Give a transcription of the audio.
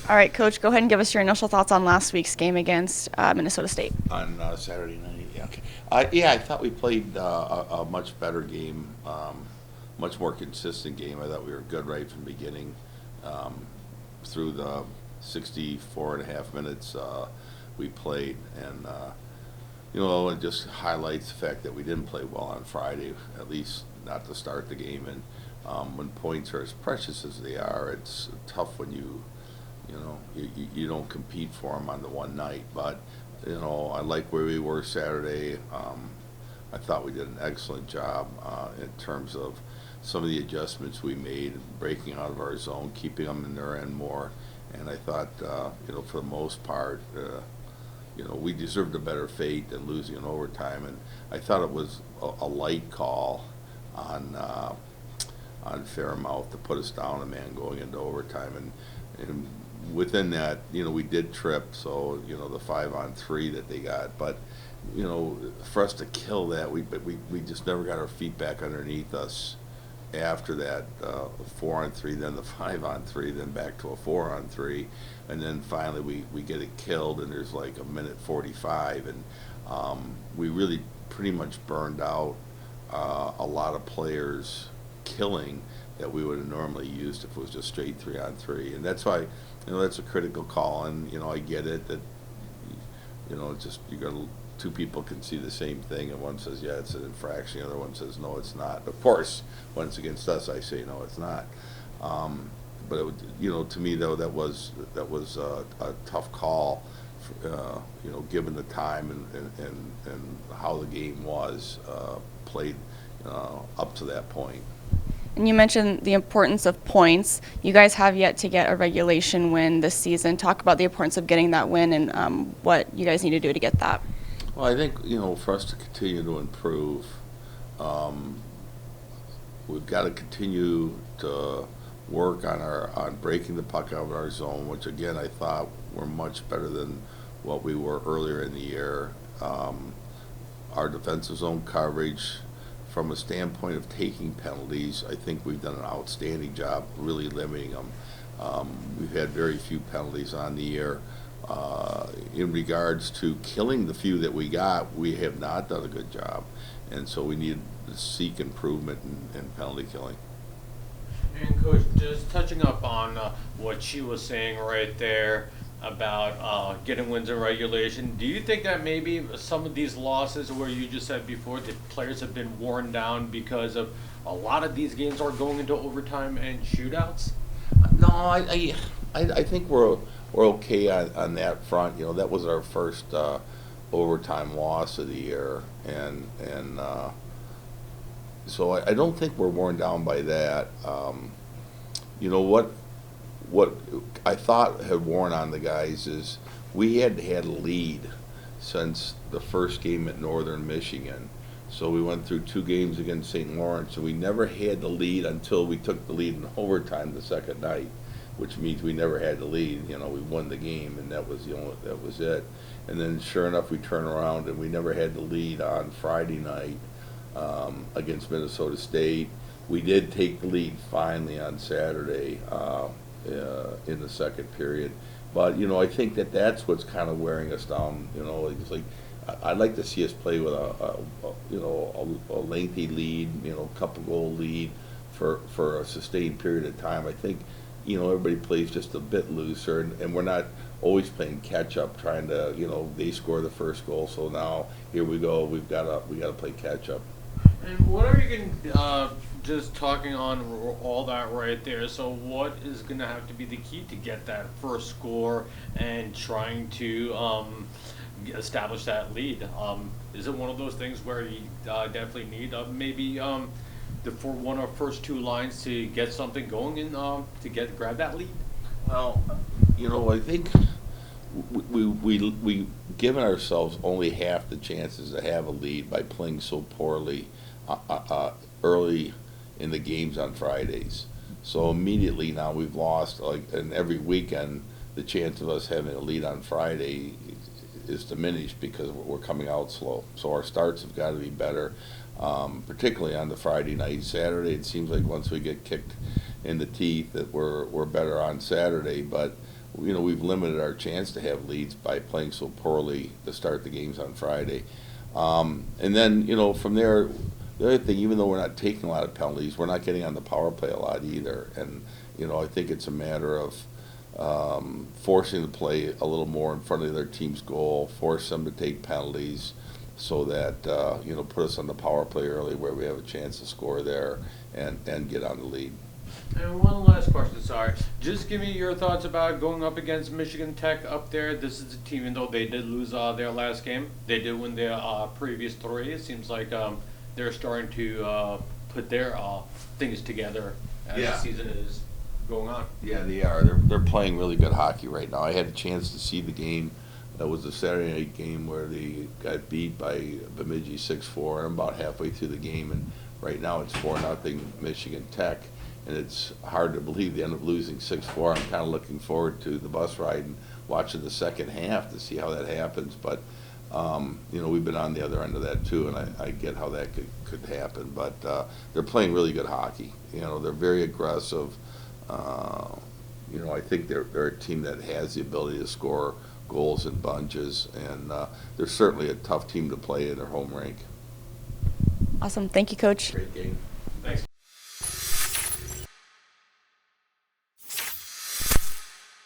All right, Coach, go ahead and give us your initial thoughts on last week's game against Minnesota State. On Saturday night. Yeah, okay. Yeah, I thought we played a much better game, much more consistent game. I thought we were good right from the beginning um, through the 64 and a half minutes we played. And, it just highlights the fact that we didn't play well on Friday, at least not to start the game. And when points are as precious as they are, it's tough when you don't compete for them on the one night. But I like where we were Saturday. I thought we did an excellent job in terms of some of the adjustments we made, breaking out of our zone, keeping them in their end more. And I thought, for the most part, we deserved a better fate than losing in overtime. And I thought it was a light call on Fairmouth to put us down a man going into overtime. And within that, we did trip, so, the 5-on-3 that they got. But, for us to kill that, we just never got our feet back underneath us after that 4-on-3, then the 5-on-3, then back to a 4-on-3. And then finally we get it killed, and there's like a minute 45. And we really pretty much burned out a lot of players killing that we would have normally used if it was just straight 3-on-3. And that's why, that's a critical call. And, I get it that, it's just you got two people can see the same thing, and one says, yeah, it's an infraction, the other one says, no, it's not. Of course, when it's against us, I say, no, it's not. But, to me, though, that was a tough call, given the time and how the game was played up to that point. And you mentioned the importance of points. You guys have yet to get a regulation win this season. Talk about the importance of getting that win and what you guys need to do to get that. Well, I think, for us to continue to improve, we've got to continue to work on breaking the puck out of our zone, which again I thought were much better than what we were earlier in the year. Our defensive zone coverage, from a standpoint of taking penalties, I think we've done an outstanding job really limiting them. We've had very few penalties on the year. In regards to killing the few that we got, we have not done a good job. And so we need to seek improvement in penalty killing. And Coach, just touching up on what she was saying right there about getting wins in regulation, do you think that maybe some of these losses, where you just said before that players have been worn down because of a lot of these games are going into overtime and shootouts? No, I think we're okay on that front. That was our first overtime loss of the year, and so I don't think we're worn down by that. What I thought had worn on the guys is we had had a lead since the first game at Northern Michigan. So we went through two games against St. Lawrence, and we never had the lead until we took the lead in overtime the second night, which means we never had the lead. We won the game, and that was it. And then sure enough, we turn around and we never had the lead on Friday night against Minnesota State. We did take the lead finally on Saturday in the second period. But, I think that's what's kind of wearing us down. It's like I'd like to see us play with a lengthy lead, couple goal lead for a sustained period of time. I think, everybody plays just a bit looser, and we're not always playing catch up, trying to, they score the first goal, so now here we go, we got to play catch up. And whatever you can, just talking on all that right there, so what is going to have to be the key to get that first score and trying to establish that lead? Is it one of those things where you definitely need maybe for one of our first two lines to get something going and to grab that lead? Well, I think we given ourselves only half the chances to have a lead by playing so poorly early in the games on Fridays. So immediately now we've lost, and every weekend the chance of us having a lead on Friday is diminished because we're coming out slow. So our starts have got to be better, particularly on the Friday night. Saturday, it seems like once we get kicked in the teeth that we're better on Saturday. But you know, we've limited our chance to have leads by playing so poorly to start the games on Friday. And then, you know, from there, the other thing, even though we're not taking a lot of penalties, we're not getting on the power play a lot either. And, you know, I think it's a matter of forcing the play a little more in front of their team's goal, force them to take penalties so that, you know, put us on the power play early where we have a chance to score there and get on the lead. And one last question, sorry. Just give me your thoughts about going up against Michigan Tech up there. This is a team, even though they did lose their last game, they did win their previous 3. It seems like they're starting to put their things together as the season is going on. Yeah, they are. They're playing really good hockey right now. I had a chance to see the game. That was the Saturday night game where they got beat by Bemidji 6-4. I'm about halfway through the game, and right now it's 4-0 Michigan Tech. And it's hard to believe they end up losing 6-4. I'm kind of looking forward to the bus ride and watching the second half to see how that happens. But, you know, we've been on the other end of that too, and I get how that could happen. But they're playing really good hockey. You know, they're very aggressive. You know, I think they're a team that has the ability to score goals in bunches, and they're certainly a tough team to play in their home rink. Awesome. Thank you, Coach. Great game.